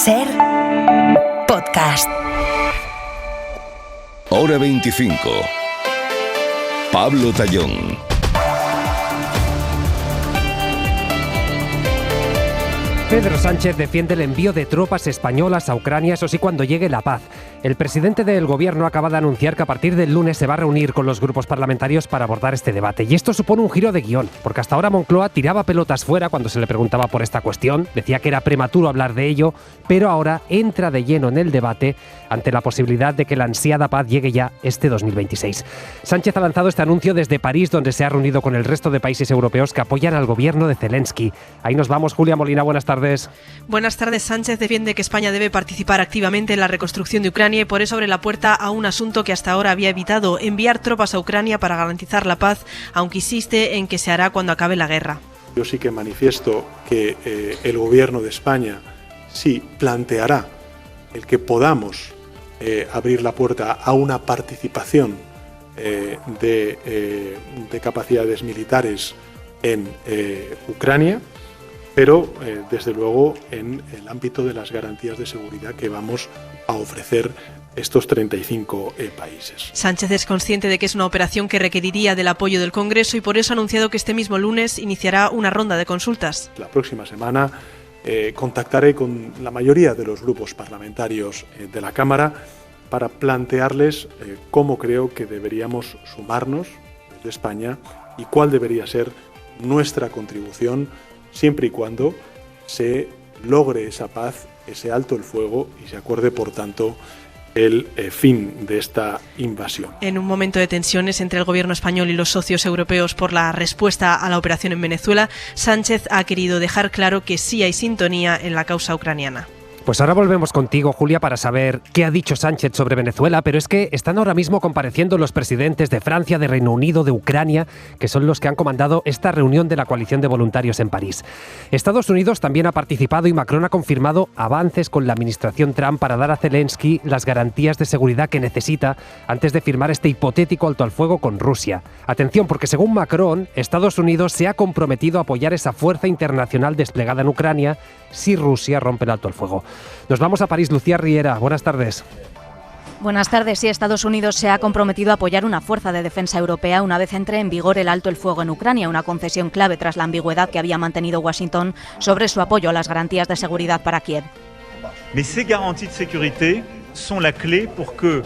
SER Podcast. Hora 25. Pablo Tallón. Pedro Sánchez defiende el envío de tropas españolas a Ucrania, eso sí, cuando llegue la paz. El presidente del gobierno acaba de anunciar que a partir del lunes se va a reunir con los grupos parlamentarios para abordar este debate. Y esto supone un giro de guión, porque hasta ahora Moncloa tiraba pelotas fuera cuando se le preguntaba por esta cuestión, decía que era prematuro hablar de ello, pero ahora entra de lleno en el debate ante la posibilidad de que la ansiada paz llegue ya este 2026. Sánchez ha lanzado este anuncio desde París, donde se ha reunido con el resto de países europeos que apoyan al gobierno de Zelensky. Ahí nos vamos, Julia Molina, buenas tardes. Buenas tardes. Sánchez defiende que España debe participar activamente en la reconstrucción de Ucrania y por eso abre la puerta a un asunto que hasta ahora había evitado: enviar tropas a Ucrania para garantizar la paz, aunque insiste en que se hará cuando acabe la guerra. Yo sí que manifiesto que el gobierno de España sí planteará el que podamos abrir la puerta a una participación de capacidades militares en Ucrania, pero desde luego en el ámbito de las garantías de seguridad que vamos a ofrecer estos 35 países. Sánchez es consciente de que es una operación que requeriría del apoyo del Congreso y por eso ha anunciado que este mismo lunes iniciará una ronda de consultas. La próxima semana contactaré con la mayoría de los grupos parlamentarios de la Cámara para plantearles cómo creo que deberíamos sumarnos desde España y cuál debería ser nuestra contribución siempre y cuando se logre esa paz, ese alto el fuego y se acuerde, por tanto, el fin de esta invasión. En un momento de tensiones entre el gobierno español y los socios europeos por la respuesta a la operación en Venezuela, Sánchez ha querido dejar claro que sí hay sintonía en la causa ucraniana. Pues ahora volvemos contigo, Julia, para saber qué ha dicho Sánchez sobre Venezuela, pero es que están ahora mismo compareciendo los presidentes de Francia, de Reino Unido, de Ucrania, que son los que han comandado esta reunión de la coalición de voluntarios en París. Estados Unidos también ha participado y Macron ha confirmado avances con la administración Trump para dar a Zelensky las garantías de seguridad que necesita antes de firmar este hipotético alto al fuego con Rusia. Atención, porque según Macron, Estados Unidos se ha comprometido a apoyar esa fuerza internacional desplegada en Ucrania si Rusia rompe el alto al fuego. Nos vamos a París. Lucía Riera, buenas tardes. Buenas tardes. Sí, Estados Unidos se ha comprometido a apoyar una fuerza de defensa europea una vez entre en vigor el alto el fuego en Ucrania, una concesión clave tras la ambigüedad que había mantenido Washington sobre su apoyo a las garantías de seguridad para Kiev. Mais ces garanties de sécurité sont la clé pour que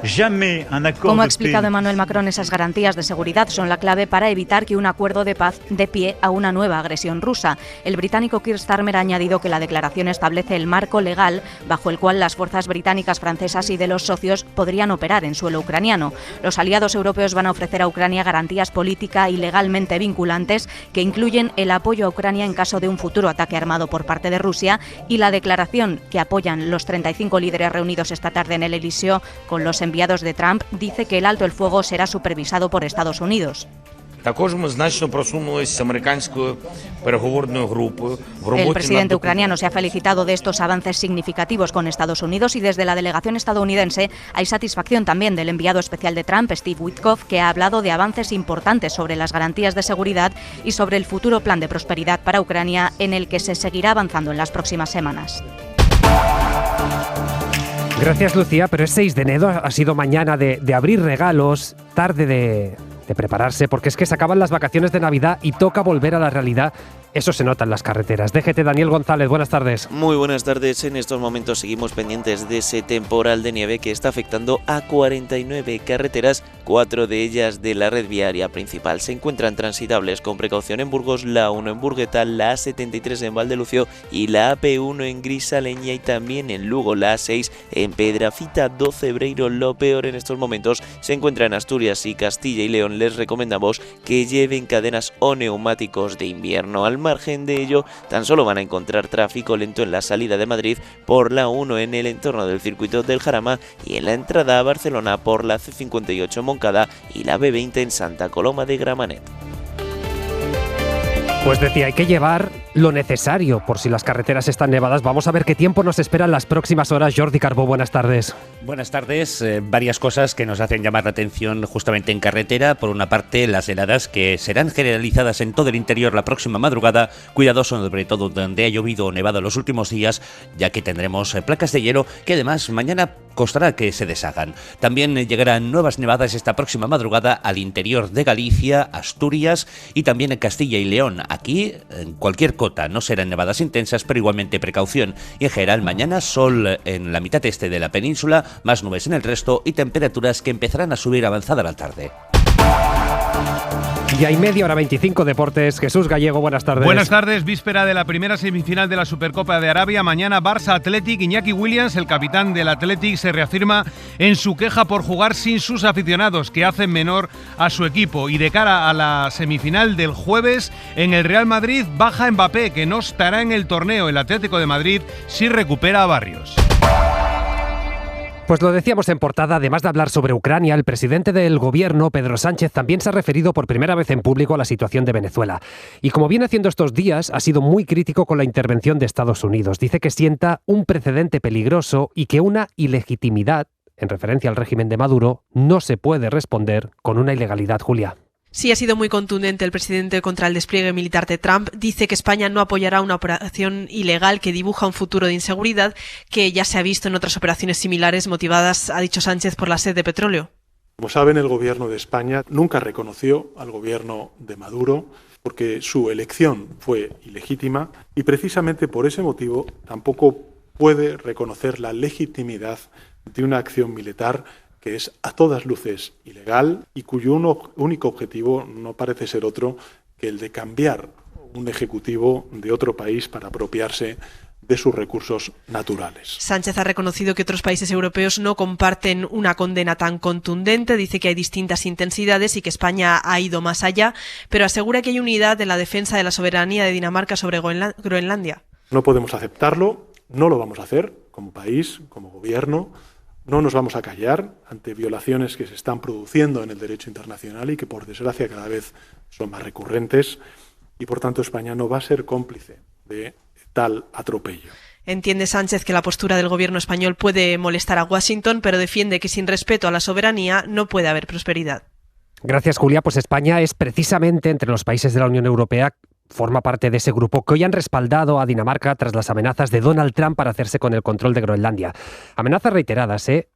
jamais un accord Como ha de explicado paix. Emmanuel Macron, esas garantías de seguridad son la clave para evitar que un acuerdo de paz dé pie a una nueva agresión rusa. El británico Keir Starmer ha añadido que la declaración establece el marco legal bajo el cual las fuerzas británicas, francesas y de los socios podrían operar en suelo ucraniano. Los aliados europeos van a ofrecer a Ucrania garantías política y legalmente vinculantes que incluyen el apoyo a Ucrania en caso de un futuro ataque armado por parte de Rusia y la declaración que apoyan los 35 líderes reunidos esta tarde en el Elíseo con los enviados de Trump dice que el alto el fuego será supervisado por Estados Unidos. Також ми значно просунулися з американською переговорною групою в роботі El presidente над ucraniano se ha felicitado de estos avances significativos con Estados Unidos y desde la delegación estadounidense hay satisfacción también del enviado especial de Trump, Steve Witkoff, que ha hablado de avances importantes sobre las garantías de seguridad y sobre el futuro plan de prosperidad para Ucrania en el que se seguirá avanzando en las próximas semanas. Gracias, Lucía, pero es 6 de enero, ha sido mañana de abrir regalos, tarde de prepararse, porque es que se acaban las vacaciones de Navidad y toca volver a la realidad. Eso se nota en las carreteras. DGT, Daniel González, buenas tardes. Muy buenas tardes. En estos momentos seguimos pendientes de ese temporal de nieve que está afectando a 49 carreteras, 4 de ellas de la red viaria principal. Se encuentran transitables con precaución en Burgos, la 1 en Burgueta, la A73 en Valdelucio y la AP1 en Grisaleña y también en Lugo, la A6 en Pedrafita do Cebreiro. Lo peor en estos momentos se encuentra en Asturias y Castilla y León. Les recomendamos que lleven cadenas o neumáticos de invierno. Al margen de ello, tan solo van a encontrar tráfico lento en la salida de Madrid por la 1 en el entorno del circuito del Jarama y en la entrada a Barcelona por la C58 en Moncada y la B20 en Santa Coloma de Gramenet. Pues decía, hay que llevar lo necesario por si las carreteras están nevadas. Vamos a ver qué tiempo nos espera en las próximas horas. Jordi Carbó, buenas tardes. Buenas tardes. Varias cosas que nos hacen llamar la atención justamente en carretera. Por una parte, las heladas que serán generalizadas en todo el interior la próxima madrugada. Cuidado sobre todo donde ha llovido o nevado los últimos días, ya que tendremos placas de hielo que además mañana costará que se deshagan. También llegarán nuevas nevadas esta próxima madrugada al interior de Galicia, Asturias y también en Castilla y León. Aquí, en cualquier cota, no serán nevadas intensas, pero igualmente precaución. Y en general, mañana sol en la mitad este de la península, más nubes en el resto y temperaturas que empezarán a subir avanzada la tarde. Y hay media hora 25 deportes. Jesús Gallego, buenas tardes. Buenas tardes, víspera de la primera semifinal de la Supercopa de Arabia. Mañana Barça Athletic. Iñaki Williams, el capitán del Athletic, se reafirma en su queja por jugar sin sus aficionados, que hacen menor a su equipo. Y de cara a la semifinal del jueves, en el Real Madrid baja Mbappé, que no estará en el torneo. El Atlético de Madrid sí recupera a Barrios. Pues lo decíamos en portada, además de hablar sobre Ucrania, el presidente del gobierno, Pedro Sánchez, también se ha referido por primera vez en público a la situación de Venezuela. Y como viene haciendo estos días, ha sido muy crítico con la intervención de Estados Unidos. Dice que sienta un precedente peligroso y que una ilegitimidad, en referencia al régimen de Maduro, no se puede responder con una ilegalidad, Julia. Sí, ha sido muy contundente el presidente contra el despliegue militar de Trump. Dice que España no apoyará una operación ilegal que dibuja un futuro de inseguridad que ya se ha visto en otras operaciones similares motivadas, ha dicho Sánchez, por la sed de petróleo. Como saben, el gobierno de España nunca reconoció al gobierno de Maduro porque su elección fue ilegítima y precisamente por ese motivo tampoco puede reconocer la legitimidad de una acción militar que es a todas luces ilegal y cuyo único objetivo no parece ser otro que el de cambiar un ejecutivo de otro país para apropiarse de sus recursos naturales. Sánchez ha reconocido que otros países europeos no comparten una condena tan contundente, dice que hay distintas intensidades y que España ha ido más allá, pero asegura que hay unidad en la defensa de la soberanía de Dinamarca sobre Groenlandia. No podemos aceptarlo, no lo vamos a hacer como país, como gobierno. No nos vamos a callar ante violaciones que se están produciendo en el derecho internacional y que, por desgracia, cada vez son más recurrentes y, por tanto, España no va a ser cómplice de tal atropello. Entiende Sánchez que la postura del gobierno español puede molestar a Washington, pero defiende que sin respeto a la soberanía no puede haber prosperidad. Gracias, Julia. Pues España es precisamente entre los países de la Unión Europea, forma parte de ese grupo que hoy han respaldado a Dinamarca tras las amenazas de Donald Trump para hacerse con el control de Groenlandia. Amenazas reiteradas, ¿eh?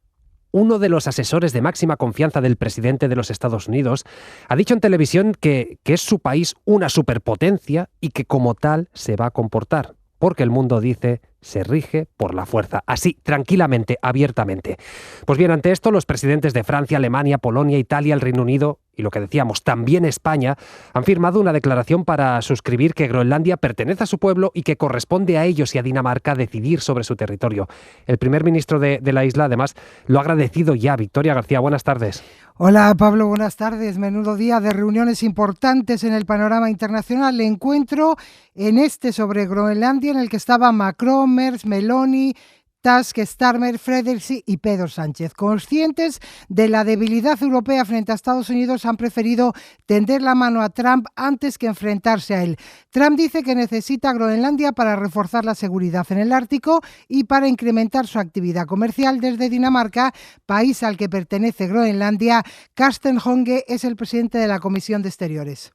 Uno de los asesores de máxima confianza del presidente de los Estados Unidos ha dicho en televisión que es su país una superpotencia y que como tal se va a comportar, porque el mundo, dice, se rige por la fuerza, así, tranquilamente, abiertamente. Pues bien, ante esto, los presidentes de Francia, Alemania, Polonia, Italia, el Reino Unido y, lo que decíamos, también España, han firmado una declaración para suscribir que Groenlandia pertenece a su pueblo y que corresponde a ellos y a Dinamarca decidir sobre su territorio. El primer ministro de la isla, además, lo ha agradecido ya. Victoria García, buenas tardes. Hola Pablo, buenas tardes. Menudo día de reuniones importantes en el panorama internacional. Encuentro en este sobre Groenlandia en el que estaba Macron, Merz, Meloni, Tusk, Starmer, Frederiksen y Pedro Sánchez. Conscientes de la debilidad europea frente a Estados Unidos, han preferido tender la mano a Trump antes que enfrentarse a él. Trump dice que necesita Groenlandia para reforzar la seguridad en el Ártico y para incrementar su actividad comercial desde Dinamarca, país al que pertenece Groenlandia. Carsten Honge es el presidente de la Comisión de Exteriores.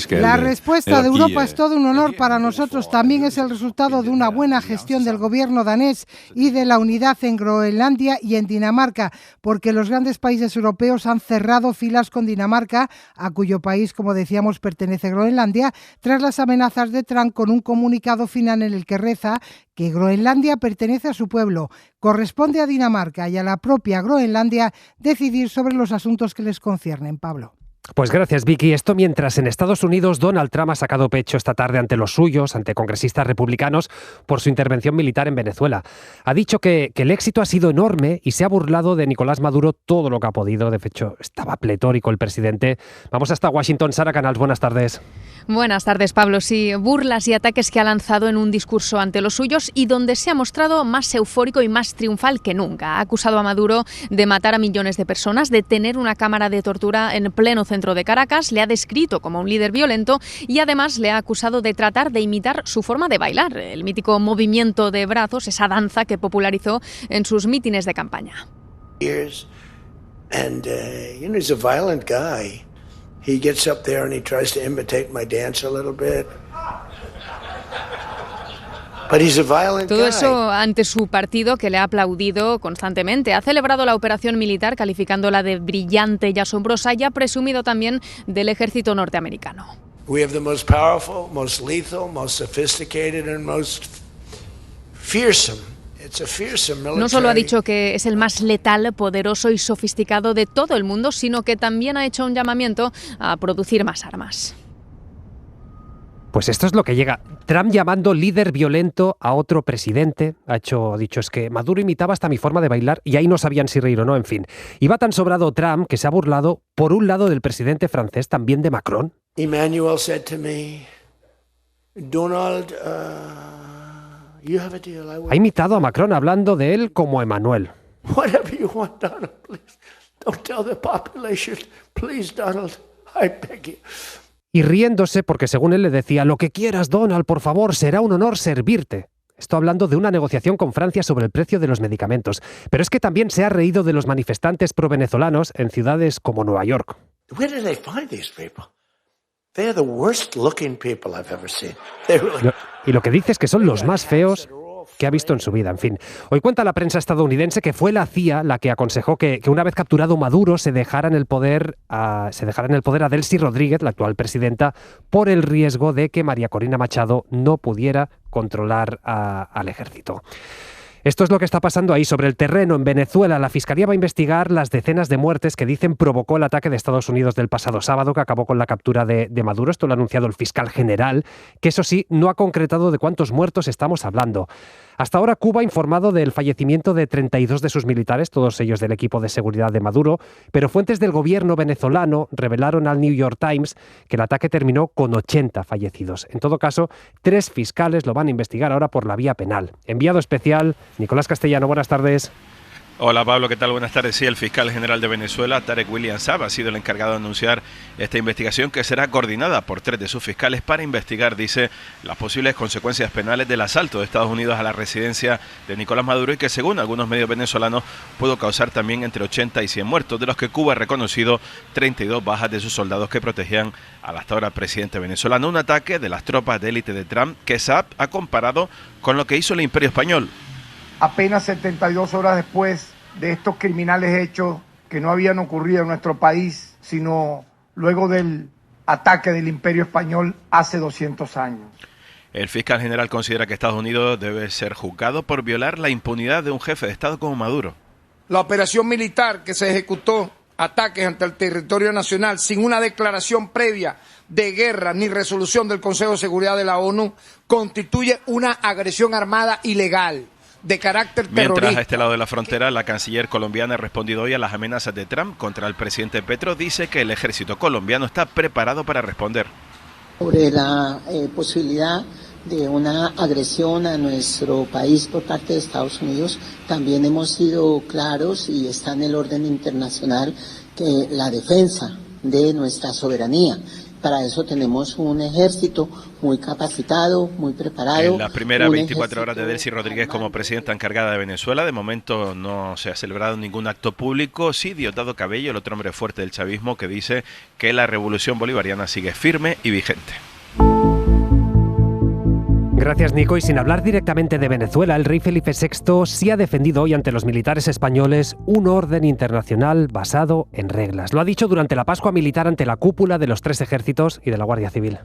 La respuesta de Europa es todo un honor para nosotros. También es el resultado de una buena gestión del gobierno danés y de la unidad en Groenlandia y en Dinamarca, porque los grandes países europeos han cerrado filas con Dinamarca, a cuyo país, como decíamos, pertenece Groenlandia, tras las amenazas de Trump, con un comunicado final en el que reza que Groenlandia pertenece a su pueblo, corresponde a Dinamarca y a la propia Groenlandia decidir sobre los asuntos que les conciernen. Pablo. Pues gracias, Vicky. Esto mientras en Estados Unidos Donald Trump ha sacado pecho esta tarde ante los suyos, ante congresistas republicanos, por su intervención militar en Venezuela. Ha dicho que el éxito ha sido enorme y se ha burlado de Nicolás Maduro todo lo que ha podido. De hecho, estaba pletórico el presidente. Vamos hasta Washington. Sara Canals, buenas tardes. Buenas tardes, Pablo. Sí, burlas y ataques que ha lanzado en un discurso ante los suyos y donde se ha mostrado más eufórico y más triunfal que nunca. Ha acusado a Maduro de matar a millones de personas, de tener una cámara de tortura en pleno centro centro de Caracas, le ha descrito como un líder violento y además le ha acusado de tratar de imitar su forma de bailar, el mítico movimiento de brazos, esa danza que popularizó en sus mítines de campaña. And he's a violent guy. He gets up there and he tries to imitate my dance a little bit. But he's a violent Todo guy. eso ante su partido, que le ha aplaudido constantemente. Ha celebrado la operación militar calificándola de brillante y asombrosa y ha presumido también del ejército norteamericano. We have the most powerful, most lethal, most sophisticated and most fearsome. No solo ha dicho que es el más letal, poderoso y sofisticado de todo el mundo, sino que también ha hecho un llamamiento a producir más armas. Pues esto es lo que llega. Trump llamando líder violento a otro presidente. Ha dicho, es que Maduro imitaba hasta mi forma de bailar y ahí no sabían si reír o no, en fin. Y va tan sobrado Trump que se ha burlado, por un lado, del presidente francés, también de Macron. Emmanuel said to me, Donald, ha imitado a Macron hablando de él como Emmanuel. Whatever you want, Donald, please. Don't tell the population. Please, Donald, I beg you. Y riéndose porque según él le decía, lo que quieras, Donald, por favor, será un honor servirte. Esto hablando de una negociación con Francia sobre el precio de los medicamentos. Pero es que también se ha reído de los manifestantes pro-venezolanos en ciudades como Nueva York. Where did they find these people? They are the worst looking people I've ever seen. Y lo que dice es que son los más feos que ha visto en su vida. En fin, hoy cuenta la prensa estadounidense que fue la CIA la que aconsejó que una vez capturado Maduro se dejara en el poder a Delcy Rodríguez, la actual presidenta, por el riesgo de que María Corina Machado no pudiera controlar al ejército. Esto es lo que está pasando ahí sobre el terreno en Venezuela. La Fiscalía va a investigar las decenas de muertes que dicen provocó el ataque de Estados Unidos del pasado sábado, que acabó con la captura de Maduro. Esto lo ha anunciado el fiscal general, que eso sí, no ha concretado de cuántos muertos estamos hablando. Hasta ahora Cuba ha informado del fallecimiento de 32 de sus militares, todos ellos del equipo de seguridad de Maduro, pero fuentes del gobierno venezolano revelaron al New York Times que el ataque terminó con 80 fallecidos. En todo caso, 3 fiscales lo van a investigar ahora por la vía penal. Enviado especial, Nicolás Castellano, buenas tardes. Hola Pablo, ¿qué tal? Buenas tardes. Sí, el fiscal general de Venezuela, Tarek William Saab, ha sido el encargado de anunciar esta investigación que será coordinada por 3 de sus fiscales para investigar, dice, las posibles consecuencias penales del asalto de Estados Unidos a la residencia de Nicolás Maduro y que según algunos medios venezolanos pudo causar también entre 80 y 100 muertos, de los que Cuba ha reconocido 32 bajas de sus soldados que protegían al hasta ahora presidente venezolano. Un ataque de las tropas de élite de Trump que Saab ha comparado con lo que hizo el Imperio Español. Apenas 72 horas después de estos criminales hechos que no habían ocurrido en nuestro país, sino luego del ataque del Imperio Español hace 200 años. El fiscal general considera que Estados Unidos debe ser juzgado por violar la impunidad de un jefe de Estado como Maduro. La operación militar que se ejecutó, ataques ante el territorio nacional sin una declaración previa de guerra ni resolución del Consejo de Seguridad de la ONU, constituye una agresión armada ilegal de carácter terrorista. Mientras a este lado de la frontera, la canciller colombiana ha respondido hoy a las amenazas de Trump contra el presidente Petro. Dice que el ejército colombiano está preparado para responder. Sobre la posibilidad de una agresión a nuestro país por parte de Estados Unidos, también hemos sido claros y está en el orden internacional que la defensa de nuestra soberanía. Para eso tenemos un ejército muy capacitado, muy preparado. En las primeras 24 horas de Delcy Rodríguez como presidenta encargada de Venezuela, de momento no se ha celebrado ningún acto público. Sí, Diosdado Cabello, el otro hombre fuerte del chavismo, que dice que la revolución bolivariana sigue firme y vigente. Gracias, Nico. Y sin hablar directamente de Venezuela, el rey Felipe VI sí ha defendido hoy ante los militares españoles un orden internacional basado en reglas. Lo ha dicho durante la Pascua Militar ante la cúpula de los 3 ejércitos y de la Guardia Civil.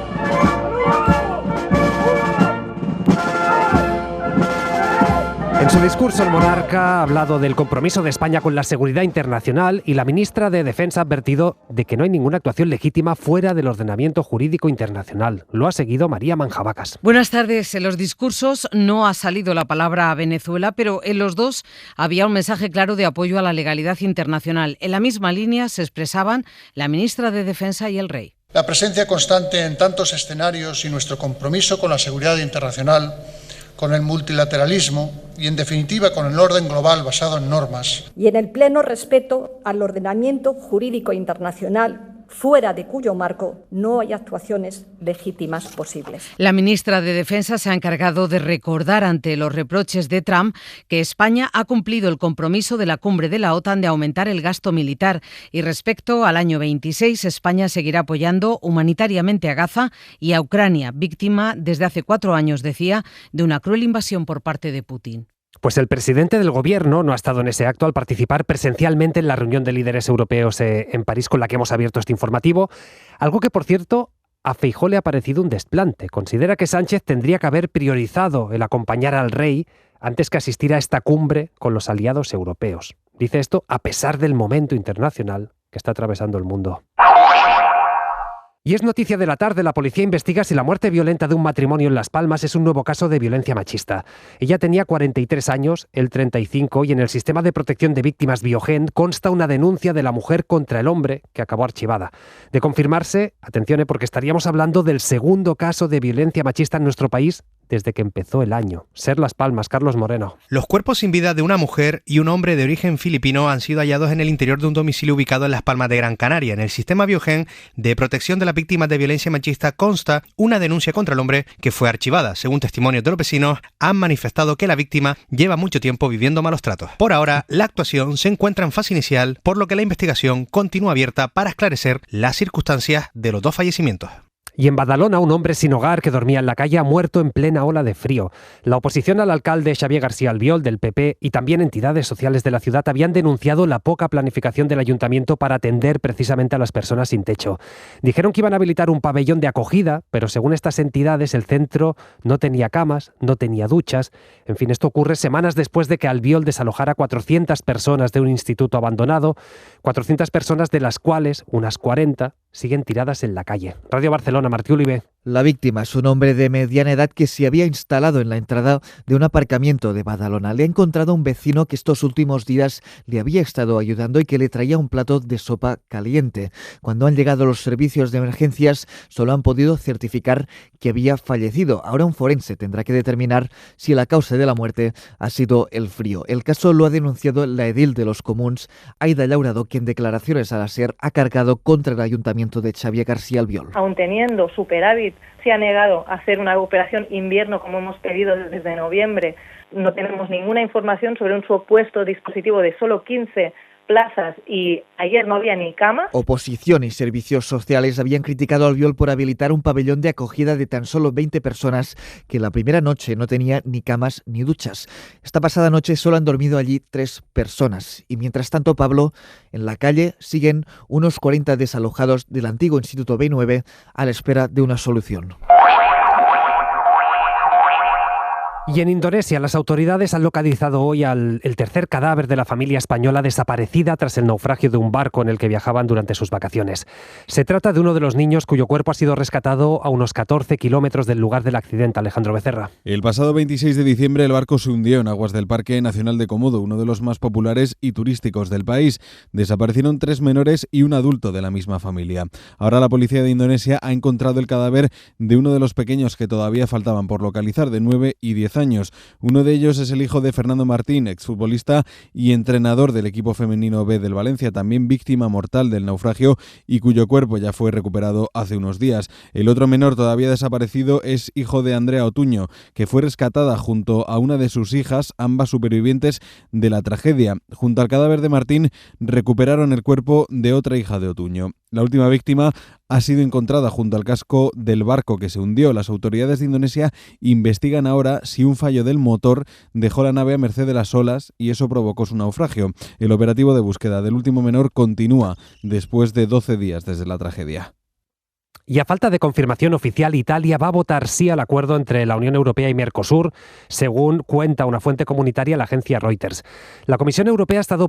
En su discurso, el monarca ha hablado del compromiso de España con la seguridad internacional y la ministra de Defensa ha advertido de que no hay ninguna actuación legítima fuera del ordenamiento jurídico internacional. Lo ha seguido María Manjabacas. Buenas tardes. En los discursos no ha salido la palabra Venezuela, pero en los dos había un mensaje claro de apoyo a la legalidad internacional. En la misma línea se expresaban la ministra de Defensa y el rey. La presencia constante en tantos escenarios y nuestro compromiso con la seguridad internacional, con el multilateralismo y, en definitiva, con el orden global basado en normas. Y en el pleno respeto al ordenamiento jurídico internacional, fuera de cuyo marco no hay actuaciones legítimas posibles. La ministra de Defensa se ha encargado de recordar ante los reproches de Trump que España ha cumplido el compromiso de la cumbre de la OTAN de aumentar el gasto militar y respecto al año 26, España seguirá apoyando humanitariamente a Gaza y a Ucrania, víctima desde hace 4 años, decía, de una cruel invasión por parte de Putin. Pues el presidente del gobierno no ha estado en ese acto al participar presencialmente en la reunión de líderes europeos en París con la que hemos abierto este informativo, algo que, por cierto, a Feijóo le ha parecido un desplante. Considera que Sánchez tendría que haber priorizado el acompañar al rey antes que asistir a esta cumbre con los aliados europeos. Dice esto a pesar del momento internacional que está atravesando el mundo. Y es noticia de la tarde, la policía investiga si la muerte violenta de un matrimonio en Las Palmas es un nuevo caso de violencia machista. Ella tenía 43 años, él 35, y en el sistema de protección de víctimas Biogen consta una denuncia de la mujer contra el hombre que acabó archivada. De confirmarse, atención, porque estaríamos hablando del segundo caso de violencia machista en nuestro país desde que empezó el año. Ser Las Palmas, Carlos Moreno. Los cuerpos sin vida de una mujer y un hombre de origen filipino han sido hallados en el interior de un domicilio ubicado en Las Palmas de Gran Canaria. En el sistema Biogen de protección de las víctimas de violencia machista consta una denuncia contra el hombre que fue archivada. Según testimonios de los vecinos, han manifestado que la víctima lleva mucho tiempo viviendo malos tratos. Por ahora, la actuación se encuentra en fase inicial, por lo que la investigación continúa abierta para esclarecer las circunstancias de los 2 fallecimientos. Y en Badalona, un hombre sin hogar que dormía en la calle ha muerto en plena ola de frío. La oposición al alcalde Xavier García Albiol, del PP, y también entidades sociales de la ciudad habían denunciado la poca planificación del ayuntamiento para atender precisamente a las personas sin techo. Dijeron que iban a habilitar un pabellón de acogida, pero según estas entidades el centro no tenía camas, no tenía duchas. En fin, esto ocurre semanas después de que Albiol desalojara 400 personas de un instituto abandonado, 400 personas de las cuales unas 40 siguen tiradas en la calle. Radio Barcelona, Martí Oliver. La víctima es un hombre de mediana edad que se había instalado en la entrada de un aparcamiento de Badalona. Le ha encontrado un vecino que estos últimos días le había estado ayudando y que le traía un plato de sopa caliente. Cuando han llegado los servicios de emergencias, solo han podido certificar que había fallecido. Ahora un forense tendrá que determinar si la causa de la muerte ha sido el frío. El caso lo ha denunciado la edil de los Comuns, Aida Llaurado, que en declaraciones a la SER ha cargado contra el ayuntamiento de Xavier García Albiol. Aun teniendo superávit, se ha negado a hacer una operación invierno como hemos pedido desde noviembre. No tenemos ninguna información sobre un supuesto dispositivo de solo 15 plazas y ayer no había ni cama. Oposición y servicios sociales habían criticado a Albiol por habilitar un pabellón de acogida de tan solo 20 personas que la primera noche no tenía ni camas ni duchas. Esta pasada noche solo han dormido allí 3 personas. Y mientras tanto, Pablo, en la calle siguen unos 40 desalojados del antiguo Instituto B9 a la espera de una solución. Y en Indonesia, las autoridades han localizado hoy el tercer cadáver de la familia española desaparecida tras el naufragio de un barco en el que viajaban durante sus vacaciones. Se trata de uno de los niños cuyo cuerpo ha sido rescatado a unos 14 kilómetros del lugar del accidente. Alejandro Becerra. El pasado 26 de diciembre el barco se hundió en aguas del Parque Nacional de Komodo, uno de los más populares y turísticos del país. Desaparecieron 3 menores y un adulto de la misma familia. Ahora la policía de Indonesia ha encontrado el cadáver de uno de los pequeños que todavía faltaban por localizar, de 9 y 10 años. Uno de ellos es el hijo de Fernando Martín, exfutbolista y entrenador del equipo femenino B del Valencia, también víctima mortal del naufragio y cuyo cuerpo ya fue recuperado hace unos días. El otro menor todavía desaparecido es hijo de Andrea Otuño, que fue rescatada junto a una de sus hijas, ambas supervivientes de la tragedia. Junto al cadáver de Martín recuperaron el cuerpo de otra hija de Otuño. La última víctima ha sido encontrada junto al casco del barco que se hundió. Las autoridades de Indonesia investigan ahora si un fallo del motor dejó la nave a merced de las olas y eso provocó su naufragio. El operativo de búsqueda del último menor continúa después de 12 días desde la tragedia. Y a falta de confirmación oficial, Italia va a votar sí al acuerdo entre la Unión Europea y Mercosur, según cuenta una fuente comunitaria, la agencia Reuters. La Comisión Europea ha estado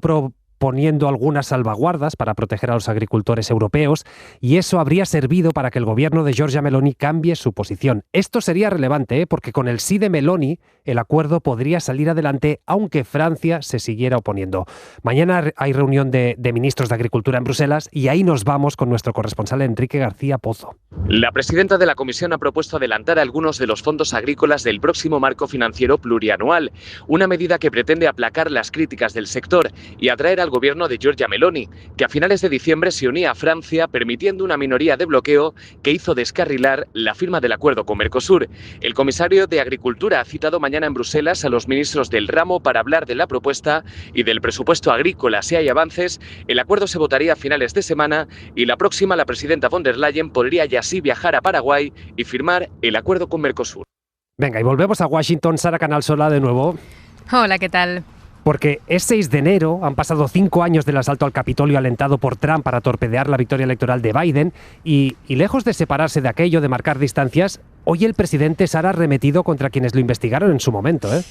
poniendo algunas salvaguardas para proteger a los agricultores europeos y eso habría servido para que el gobierno de Giorgia Meloni cambie su posición. Esto sería relevante, porque con el sí de Meloni el acuerdo podría salir adelante aunque Francia se siguiera oponiendo. Mañana hay reunión de ministros de Agricultura en Bruselas y ahí nos vamos con nuestro corresponsal Enrique García Pozo. La presidenta de la Comisión ha propuesto adelantar algunos de los fondos agrícolas del próximo marco financiero plurianual, una medida que pretende aplacar las críticas del sector y atraer al gobierno de Giorgia Meloni, que a finales de diciembre se unía a Francia permitiendo una minoría de bloqueo que hizo descarrilar la firma del acuerdo con Mercosur. El comisario de Agricultura ha citado mañana en Bruselas a los ministros del ramo para hablar de la propuesta y del presupuesto agrícola. Si hay avances, el acuerdo se votaría a finales de semana y la próxima la presidenta von der Leyen podría ya así viajar a Paraguay y firmar el acuerdo con Mercosur. Venga, y volvemos a Washington. Sara Canalsola de nuevo. Hola, ¿qué tal? Porque es 6 de enero, han pasado 5 años del asalto al Capitolio alentado por Trump para torpedear la victoria electoral de Biden y lejos de separarse de aquello, de marcar distancias, hoy el presidente se ha arremetido contra quienes lo investigaron en su momento, ¿eh?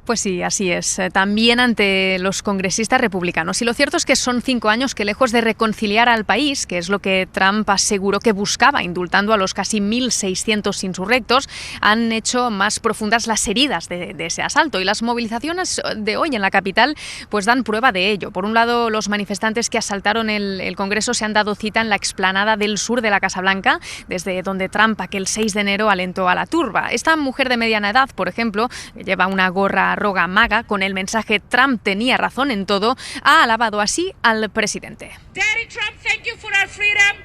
Pues sí, así es. También ante los congresistas republicanos. Y lo cierto es que son 5 años que, lejos de reconciliar al país, que es lo que Trump aseguró que buscaba, indultando a los casi 1.600 insurrectos, han hecho más profundas las heridas de ese asalto. Y las movilizaciones de hoy en la capital pues dan prueba de ello. Por un lado, los manifestantes que asaltaron el Congreso se han dado cita en la explanada del sur de la Casa Blanca, desde donde Trump aquel 6 de enero alentó a la turba. Esta mujer de mediana edad, por ejemplo, que lleva una gorra roga maga con el mensaje "Trump tenía razón en todo", ha alabado así al presidente. Daddy Trump, thank you for our freedom.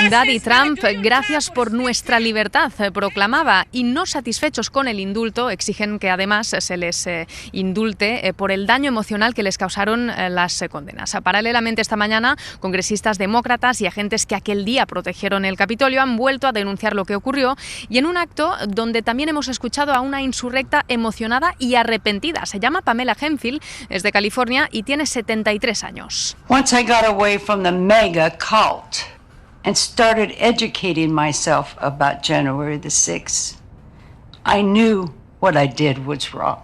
Daddy Trump, gracias por nuestra libertad, proclamaba, y no satisfechos con el indulto, exigen que además se les indulte por el daño emocional que les causaron las condenas. Paralelamente, esta mañana, congresistas demócratas y agentes que aquel día protegieron el Capitolio han vuelto a denunciar lo que ocurrió, y en un acto donde también hemos escuchado a una insurrecta emocionada y arrepentida. Se llama Pamela Henfield, es de California y tiene 73 años. Once I got away from the mega cult and started educating myself about January the 6th, I knew what I did was wrong.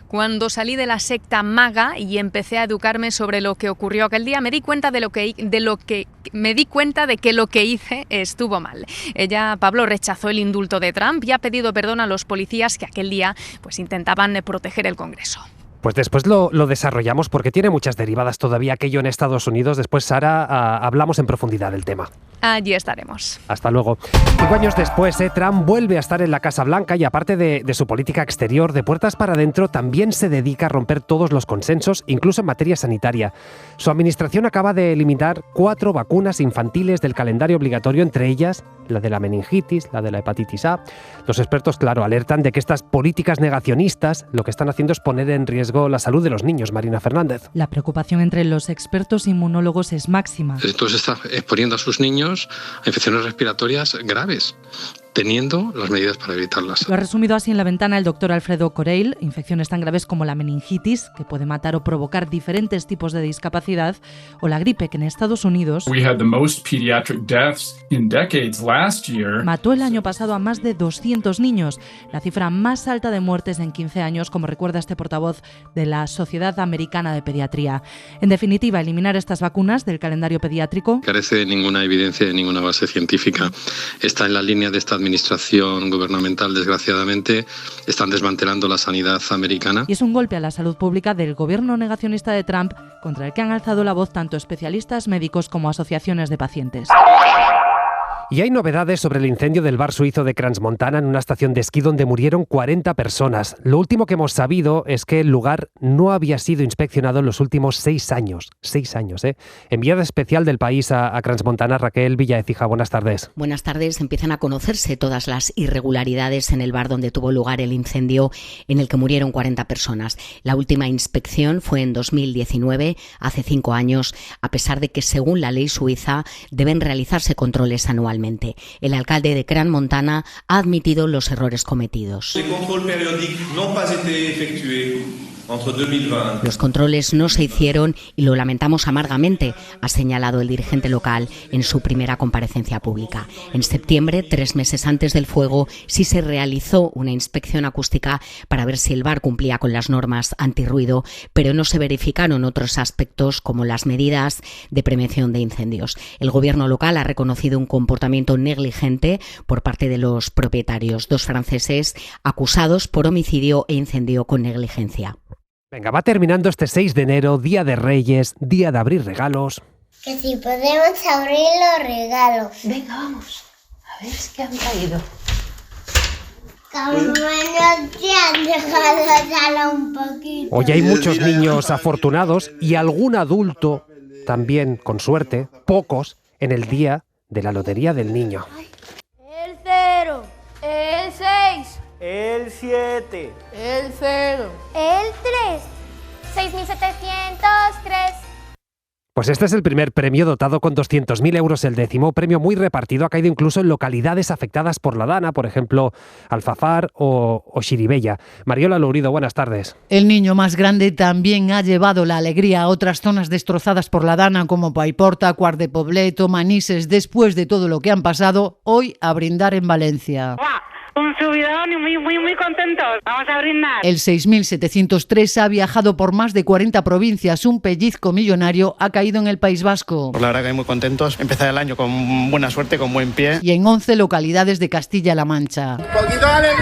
Cuando salí de la secta MAGA y empecé a educarme sobre lo que ocurrió aquel día, me di cuenta de que lo que hice estuvo mal. Ella, Pablo, rechazó el indulto de Trump y ha pedido perdón a los policías que aquel día pues intentaban proteger el Congreso. Pues después lo desarrollamos porque tiene muchas derivadas todavía aquello en Estados Unidos. Después, Sara, hablamos en profundidad del tema. Allí estaremos. Hasta luego. 5 años después, Trump vuelve a estar en la Casa Blanca y aparte de su política exterior, de puertas para adentro, también se dedica a romper todos los consensos, incluso en materia sanitaria. Su administración acaba de eliminar 4 vacunas infantiles del calendario obligatorio, entre ellas la de la meningitis, la de la hepatitis A. Los expertos, claro, alertan de que estas políticas negacionistas lo que están haciendo es poner en riesgo la salud de los niños. Marina Fernández. La preocupación entre los expertos inmunólogos es máxima. Esto se está exponiendo a sus niños a infecciones respiratorias graves, teniendo las medidas para evitarlas. Lo ha resumido así en La Ventana el doctor Alfredo Coreil. Infecciones tan graves como la meningitis, que puede matar o provocar diferentes tipos de discapacidad, o la gripe, que en Estados Unidos mató el año pasado a más de 200 niños, la cifra más alta de muertes en 15 años, como recuerda este portavoz de la Sociedad Americana de Pediatría. En definitiva, eliminar estas vacunas del calendario pediátrico carece de ninguna evidencia, de ninguna base científica. Está en la línea de esta administración gubernamental, desgraciadamente. Están desmantelando la sanidad americana. Y es un golpe a la salud pública del gobierno negacionista de Trump, contra el que han alzado la voz tanto especialistas médicos como asociaciones de pacientes. Y hay novedades sobre el incendio del bar suizo de Crans-Montana en una estación de esquí donde murieron 40 personas. Lo último que hemos sabido es que el lugar no había sido inspeccionado en los últimos 6 años. 6 años, ¿eh? Enviada especial del país a Crans-Montana, Raquel Villaecija, buenas tardes. Buenas tardes. Empiezan a conocerse todas las irregularidades en el bar donde tuvo lugar el incendio en el que murieron 40 personas. La última inspección fue en 2019, hace 5 años, a pesar de que según la ley suiza deben realizarse controles anualmente. El alcalde de Crans-Montana ha admitido los errores cometidos. Los controles no se hicieron y lo lamentamos amargamente, ha señalado el dirigente local en su primera comparecencia pública. En septiembre, 3 meses antes del fuego, sí se realizó una inspección acústica para ver si el bar cumplía con las normas antirruido, pero no se verificaron otros aspectos como las medidas de prevención de incendios. El gobierno local ha reconocido un comportamiento negligente por parte de los propietarios, 2 franceses acusados por homicidio e incendio con negligencia. Venga, va terminando este 6 de enero, Día de Reyes, día de abrir regalos. Que si podemos abrir los regalos. Venga, vamos. A ver qué han traído. Hoy hay muchos niños afortunados y algún adulto también, con suerte, pocos, en el día de la Lotería del Niño. El 0, el 6, el 7, el 0, el 3, 6.703. Pues este es el primer premio dotado con 200.000 euros. El 10º premio, muy repartido, ha caído incluso en localidades afectadas por la Dana, por ejemplo, Alfafar o Xirivella. Mariola Lourido, buenas tardes. El niño más grande también ha llevado la alegría a otras zonas destrozadas por la Dana, como Paiporta, Quart de Poblet o Manises. Después de todo lo que han pasado, hoy a brindar en Valencia. Un subidón y muy contentos. Vamos a brindar. El 6.703 ha viajado por más de 40 provincias. Un pellizco millonario ha caído en el País Vasco. Pues la verdad que muy contentos. Empezar el año con buena suerte, con buen pie. Y en 11 localidades de Castilla-La Mancha. ¡Un poquito de alegría!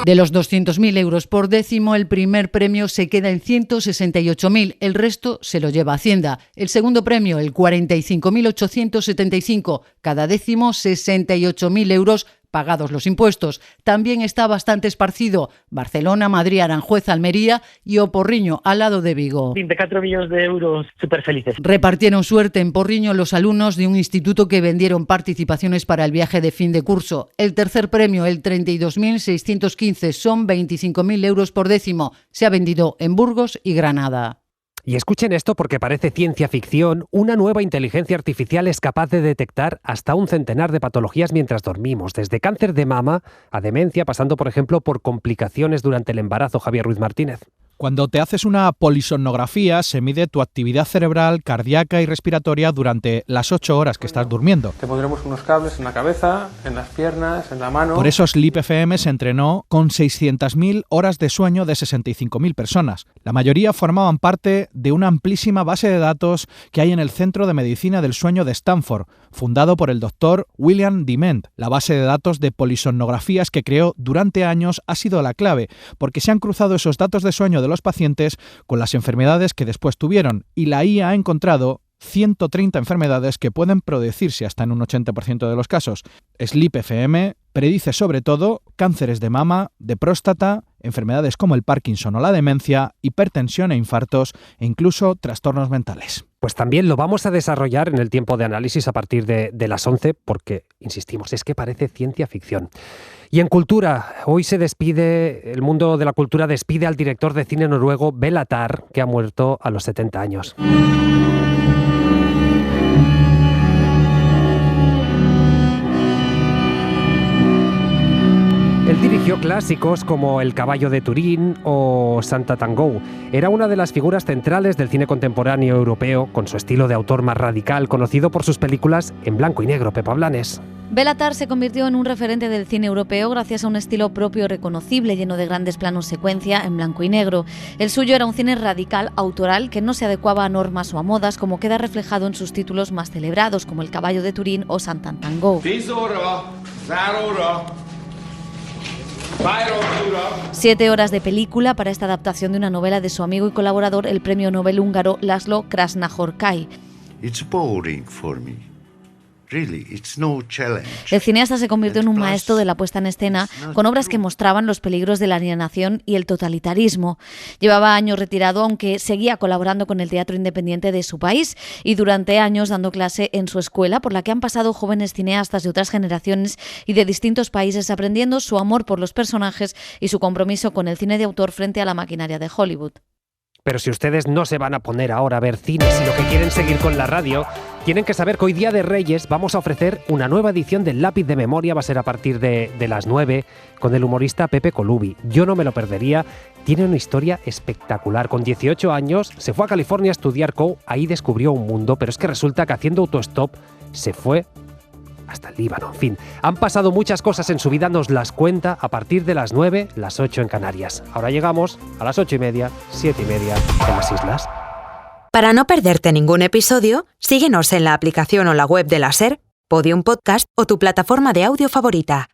De los 200.000 euros por décimo, el primer premio se queda en 168.000. El resto se lo lleva Hacienda. El segundo premio, el 45.875. Cada décimo, 68.000 euros pagados los impuestos. También está bastante esparcido Barcelona, Madrid, Aranjuez, Almería y O Porriño, al lado de Vigo. 24 millones de euros, súper felices. Repartieron suerte en Porriño los alumnos de un instituto que vendieron participaciones para el viaje de fin de curso. El tercer premio, el 32.615, son 25.000 euros por décimo. Se ha vendido en Burgos y Granada. Y escuchen esto porque parece ciencia ficción. Una nueva inteligencia artificial es capaz de detectar hasta un centenar de patologías mientras dormimos, desde cáncer de mama a demencia, pasando, por ejemplo, por complicaciones durante el embarazo. Javier Ruiz Martínez. Cuando te haces una polisomnografía, se mide tu actividad cerebral, cardíaca y respiratoria durante las 8 horas que estás durmiendo. Te pondremos unos cables en la cabeza, en las piernas, en la mano. Por eso Sleep FM se entrenó con 600.000 horas de sueño de 65.000 personas. La mayoría formaban parte de una amplísima base de datos que hay en el Centro de Medicina del Sueño de Stanford, fundado por el doctor William Dement. La base de datos de polisomnografías que creó durante años ha sido la clave, porque se han cruzado esos datos de sueño de los pacientes con las enfermedades que después tuvieron, y la IA ha encontrado 130 enfermedades que pueden predecirse hasta en un 80% de los casos. Sleep FM predice sobre todo cánceres de mama, de próstata, enfermedades como el Parkinson o la demencia, hipertensión e infartos e incluso trastornos mentales. Pues también lo vamos a desarrollar en el tiempo de análisis a partir de las 11 porque, insistimos, es que parece ciencia ficción. Y en cultura, hoy se despide, el mundo de la cultura despide al director de cine noruego Béla Tarr, que ha muerto a los 70 años. Él dirigió clásicos como El caballo de Turín o Santa Tango. Era una de las figuras centrales del cine contemporáneo europeo, con su estilo de autor más radical, conocido por sus películas en blanco y negro. Pepa Blanes. Béla Tarr se convirtió en un referente del cine europeo gracias a un estilo propio reconocible, lleno de grandes planos secuencia en blanco y negro. El suyo era un cine radical, autoral, que no se adecuaba a normas o a modas, como queda reflejado en sus títulos más celebrados, como El caballo de Turín o Santa Tango. 7 horas de película para esta adaptación de una novela de su amigo y colaborador, el premio Nobel húngaro László Krasznahorkai. It's boring for me. Really, it's no challenge. El cineasta se convirtió en un maestro de la puesta en escena, con obras que mostraban los peligros de la alienación y el totalitarismo. Llevaba años retirado, aunque seguía colaborando con el teatro independiente de su país y durante años dando clase en su escuela, por la que han pasado jóvenes cineastas de otras generaciones y de distintos países, aprendiendo su amor por los personajes y su compromiso con el cine de autor frente a la maquinaria de Hollywood. Pero si ustedes no se van a poner ahora a ver cine, si lo que quieren seguir con la radio, tienen que saber que hoy día de Reyes vamos a ofrecer una nueva edición del Lápiz de Memoria. Va a ser a partir de las 9 con el humorista Pepe Colubi. Yo no me lo perdería. Tiene una historia espectacular. Con 18 años se fue a California a estudiar ahí descubrió un mundo, pero es que resulta que haciendo autostop se fue hasta el Líbano. En fin, han pasado muchas cosas en su vida, nos las cuenta a partir de las 9, las 8 en Canarias. Ahora llegamos a las 8:30, 7:30 en las islas. Para no perderte ningún episodio, síguenos en la aplicación o la web de la SER, Podium Podcast o tu plataforma de audio favorita.